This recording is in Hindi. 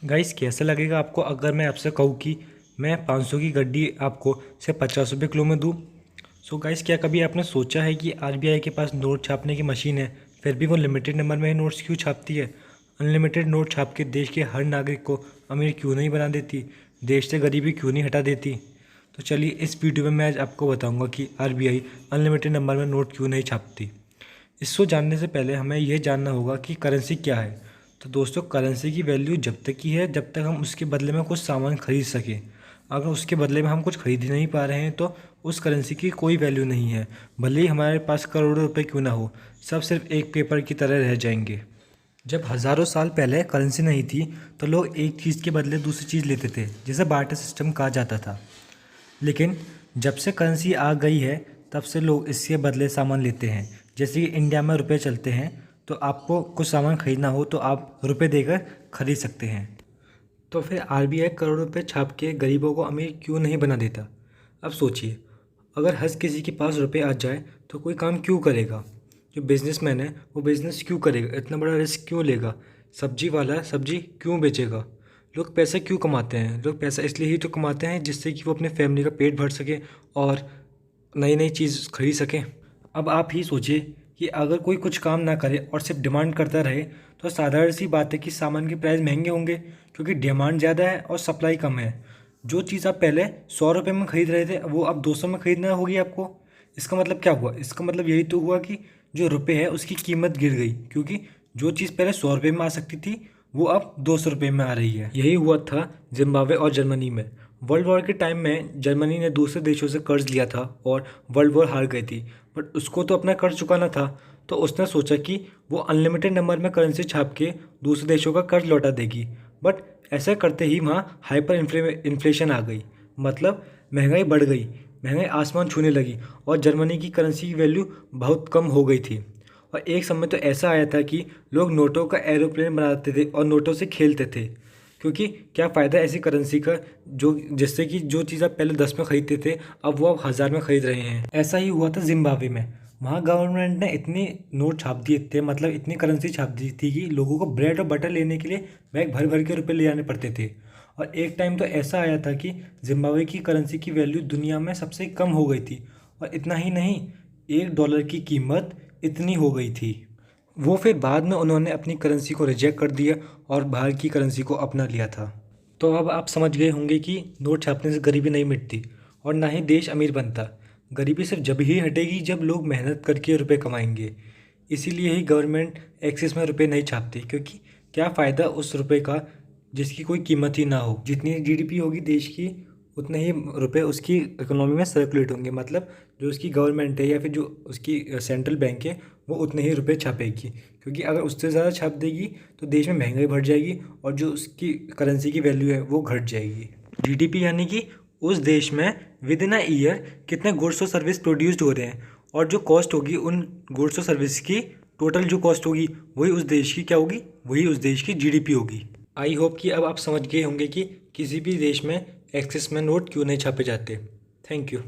गाइस, कैसा लगेगा आपको अगर मैं आपसे कहूँ कि मैं 500 की गड्डी आपको सिर्फ 50 रुपये किलो में दूँ। सो गाइस, क्या कभी आपने सोचा है कि आरबीआई के पास नोट छापने की मशीन है, फिर भी वो लिमिटेड नंबर में ही नोट्स क्यों छापती है? अनलिमिटेड नोट छाप के देश के हर नागरिक को अमीर क्यों नहीं बना देती? देश से गरीबी क्यों नहीं हटा देती? तो चलिए, इस वीडियो में मैं आज आपको बताऊंगा कि आरबीआई अनलिमिटेड नंबर में नोट क्यों नहीं छापती। इसको जानने से पहले हमें यह जानना होगा कि करेंसी क्या है। तो दोस्तों, करेंसी की वैल्यू जब तक की है जब तक हम उसके बदले में कुछ सामान खरीद सकें। अगर उसके बदले में हम कुछ खरीद ही नहीं पा रहे हैं तो उस करेंसी की कोई वैल्यू नहीं है। भले ही हमारे पास करोड़ों रुपए क्यों ना हो, सब सिर्फ एक पेपर की तरह रह जाएंगे। जब हज़ारों साल पहले करेंसी नहीं थी तो लोग एक चीज़ के बदले दूसरी चीज़ लेते थे, जिसे बार्टर सिस्टम कहा जाता था। लेकिन जब से करेंसी आ गई है तब से लोग इसके बदले सामान लेते हैं। जैसे कि इंडिया में रुपए चलते हैं, तो आपको कुछ सामान खरीदना हो तो आप रुपए देकर खरीद सकते हैं। तो फिर आरबीआई करोड़ों रुपए छाप के गरीबों को अमीर क्यों नहीं बना देता? अब सोचिए, अगर हर किसी के पास रुपए आ जाए तो कोई काम क्यों करेगा? जो बिजनेसमैन है वो बिजनेस क्यों करेगा? इतना बड़ा रिस्क क्यों लेगा? सब्जी वाला सब्जी क्यों बेचेगा? लोग पैसा क्यों कमाते हैं? लोग पैसा इसलिए ही तो कमाते हैं जिससे कि वो अपने फैमिली का पेट भर सके और नई नई चीज़ खरीद सकें। अब आप ही सोचिए कि अगर कोई कुछ काम ना करे और सिर्फ डिमांड करता रहे तो साधारण सी बात है कि सामान के प्राइस महंगे होंगे, क्योंकि डिमांड ज़्यादा है और सप्लाई कम है। जो चीज़ आप पहले 100 रुपये में खरीद रहे थे वो अब 200 में खरीदना होगी आपको। इसका मतलब क्या हुआ? इसका मतलब यही तो हुआ कि जो रुपये है उसकी कीमत गिर गई, क्योंकि जो चीज़ पहले 100 रुपये में आ सकती थी वो अब 200 रुपये में आ रही है। यही हुआ था जिम्बाब्वे और जर्मनी में। वर्ल्ड वॉर के टाइम में जर्मनी ने दूसरे देशों से कर्ज लिया था और वर्ल्ड वॉर हार गई थी, बट उसको तो अपना कर्ज चुकाना था। तो उसने सोचा कि वो अनलिमिटेड नंबर में करेंसी छाप के दूसरे देशों का कर्ज लौटा देगी। बट ऐसा करते ही वहाँ हाइपर इन्फ्लेशन आ गई, मतलब महंगाई बढ़ गई, महंगाई आसमान छूने लगी और जर्मनी की करेंसी की वैल्यू बहुत कम हो गई थी। और एक समय तो ऐसा आया था कि लोग नोटों का एरोप्लेन बनाते थे और नोटों से खेलते थे, क्योंकि क्या फ़ायदा ऐसी करेंसी का जो जिससे कि जो चीज़ आप पहले 10 में खरीदते थे अब वो आप 1000 में खरीद रहे हैं। ऐसा ही हुआ था जिम्बाब्वे में। वहाँ गवर्नमेंट ने इतनी नोट छाप दिए थे, मतलब इतनी करेंसी छाप दी थी कि लोगों को ब्रेड और बटर लेने के लिए बैग भर भर के रुपए ले जाने पड़ते थे। और एक टाइम तो ऐसा आया था कि जिम्बाब्वे की करेंसी की वैल्यू दुनिया में सबसे कम हो गई थी। और इतना ही नहीं, $1 की कीमत इतनी हो गई थी। वो फिर बाद में उन्होंने अपनी करेंसी को रिजेक्ट कर दिया और बाहर की करेंसी को अपना लिया था। तो अब आप समझ गए होंगे कि नोट छापने से गरीबी नहीं मिटती और ना ही देश अमीर बनता। गरीबी सिर्फ जब ही हटेगी जब लोग मेहनत करके रुपए कमाएंगे। इसीलिए ही गवर्नमेंट एक्सिस में रुपए नहीं छापती, क्योंकि क्या फ़ायदा उस रुपए का जिसकी कोई कीमत ही ना हो। जितनी जीडीपी होगी देश की उतने ही रुपए उसकी इकोनॉमी में सर्कुलेट होंगे, मतलब जो उसकी गवर्नमेंट है या फिर जो उसकी सेंट्रल बैंक है वो उतने ही रुपए छापेगी। क्योंकि अगर उससे ज़्यादा छाप देगी तो देश में महंगाई बढ़ जाएगी और जो उसकी करेंसी की वैल्यू है वो घट जाएगी। जीडीपी यानी कि उस देश में विद इन अ ईयर कितने गुड्स और सर्विस प्रोड्यूस्ड हो रहे हैं, और जो कॉस्ट होगी उन गुड्स और सर्विस की, टोटल जो कॉस्ट होगी वही उस देश की क्या होगी, वही उस देश की जीडीपी होगी। आई होप कि अब आप समझ गए होंगे कि किसी भी देश में एक्सिस में नोट क्यों नहीं छापे जाते। Thank you.